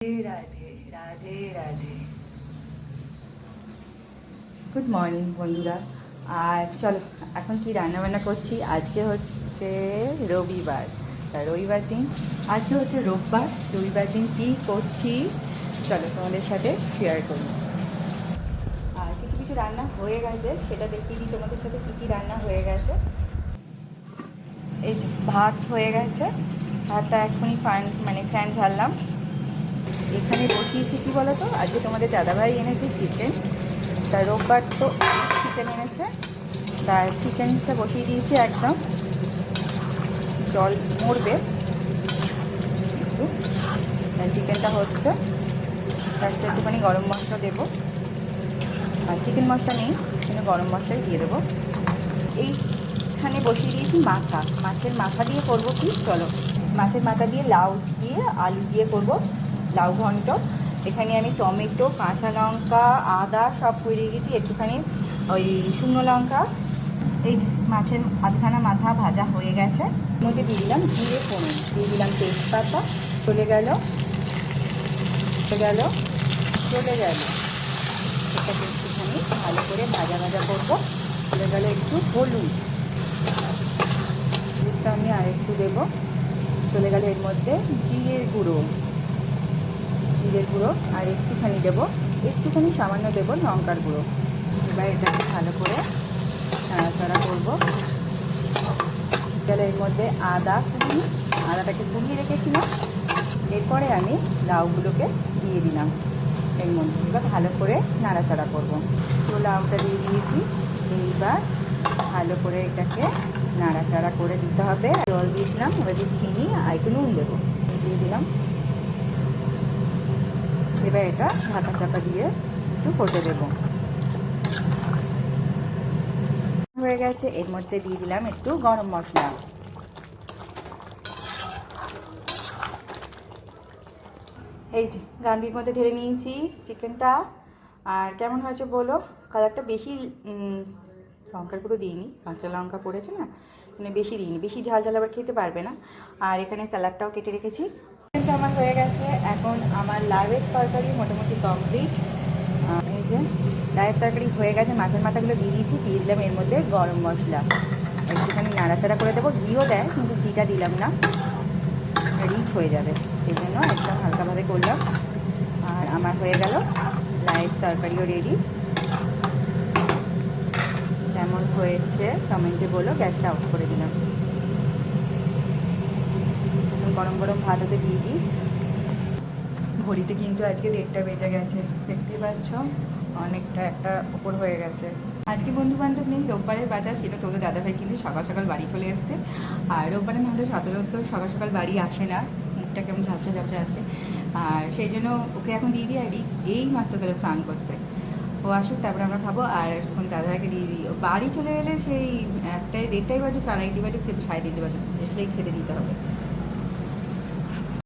Radhe Radhe Radhe. Good morning বন্ধুরা। আর চলো এখন কি রান্নাবান্না করছি। আজকে হচ্ছে রবিবার, রবিবার দিন আজকে হচ্ছে রবিবার দিন কী করছি চলো তোমাদের সাথে শেয়ার করি। আর কিছু কিছু রান্না হয়ে গেছে, সেটা দেখিয়ে দিই তোমাদের সাথে কী কী রান্না হয়ে গেছে। এই যে ভাত হয়ে গেছে, ভাতটা এখনই ফ্যান ঝাড়লাম। এখানে বসিয়েছি কি বলো তো, আজকে তোমাদের দাদাভাই এনেছে চিকেন, তা রোববার তো চিকেন এনেছে, তার চিকেনটা বসিয়ে দিয়েছি একদম জল মরবে একটু। চিকেনটা হচ্ছে, তার সাথে একটুখানি গরম মশলা দেবো, আর চিকেন মশলা নেই কিন্তু গরম মশলাই দিয়ে দেবো। এইখানে বসিয়ে দিয়েছি মাছের মাথা দিয়ে করবো কি, চলো মাছের মাথা দিয়ে লাউ দিয়ে আলু দিয়ে করবো লাউ ঘন্ট। এখানে আমি টমেটো, কাঁচা লঙ্কা, আদা সব করে গেছি, একটুখানি ওই শুকনো লঙ্কা। এই মাছের আধখানা মাথা ভাজা হয়ে গেছে, মধ্যে দিয়ে দিলাম জিরে ফোড়ন, দিয়ে দিলাম তেজপাতা, চলে গেল এটাকে একটুখানি ভালো করে ভাজা ভাজা করবো। চলে গেল একটু হলুদটা আমি আর একটু দেবো। চলে গেল এর মধ্যে জিরের গুঁড়ো আর একটুখানি দেবো, একটুখানি সামান্য দেবো লঙ্কার গুঁড়ো। এবার এটাকে ভালো করে নাড়াচাড়া করবো। তাহলে এর মধ্যে আদাটাকে কুড়িয়ে রেখেছিলাম, এরপরে আমি লাউগুলোকে দিয়ে দিলাম এর মধ্যে। এবার ভালো করে নাড়াচাড়া করবো। তো লাউটা দিয়ে দিয়েছি, এইবার ভালো করে এটাকে নাড়াচাড়া করে দিতে হবে। জল দিয়েছিলাম, এবার চিনি আর একটু নুন দেবো, দিয়ে দিলাম। এবার এটা ঢাকা চাপা দিয়ে একটু ফুটে দেবো। হয়ে গেছে, এর মধ্যে দিয়ে দিলাম একটু গরম মশলা। এই যে গানবির মধ্যে ঢেলে নিয়েছি চিকেনটা। আর কেমন হয়েছে বলো, কালারটা বেশি লঙ্কার গুঁড়ো দিইনি, কাঁচা লঙ্কা পড়েছে না, মানে বেশি দিইনি, বেশি ঝাল ঝাল আবার খেতে পারবে না। আর এখানে স্যালাডটাও কেটে রেখেছি। চিকেনটা আমার হয়ে গেছে, এখন আমার লাউয়ের তরকারি মোটামুটি কমপ্লিট। এই যে লাউয়ের তরকারি হয়ে গেছে, মাছের মাথাগুলো দিয়ে দিয়েছি, দিয়ে দিলাম এর মধ্যে গরম মশলা, একটুখানি নাড়াচাড়া করে দেবো। ঘিও দেয় কিন্তু ঘিটা দিলাম না, রিচ হয়ে যাবে, সেই জন্য একদম হালকাভাবে করলাম। আর আমার হয়ে গেল লাউয়ের তরকারিও রেডি। কেমন হয়েছে কমেন্টে বলো। গ্যাসটা অফ করে দিলাম, এখন গরম গরম ভাত ওতে দিয়ে দিই। ঘড়িতে কিন্তু আজকে 1:30 বেজে গেছে, দেখতেই পাচ্ছ অনেকটা একটা ওপর হয়ে গেছে। আজকে বন্ধুবান্ধব নেই, রোববারের বাজার, সেটা তোদের দাদাভাই কিন্তু সকাল সকাল বাড়ি চলে এসছে। আর রোববারে না হলে সাধারণত সকাল সকাল বাড়ি আসে না, মুখটা কেমন ঝাপসা আসে। আর সেই জন্য ওকে এখন দিয়ে দিই। আর এই মাত্র গেলে স্নান করতে, ও আসুক তারপরে আমরা খাবো। আর এখন দাদাভাইকে দিয়ে দিই, ও বাড়ি চলে এলে সেই 1টায় 1:30 বাজুক, 2:30 বাজুক, 3:30 বাজুক, এসলেই খেতে দিতে হবে।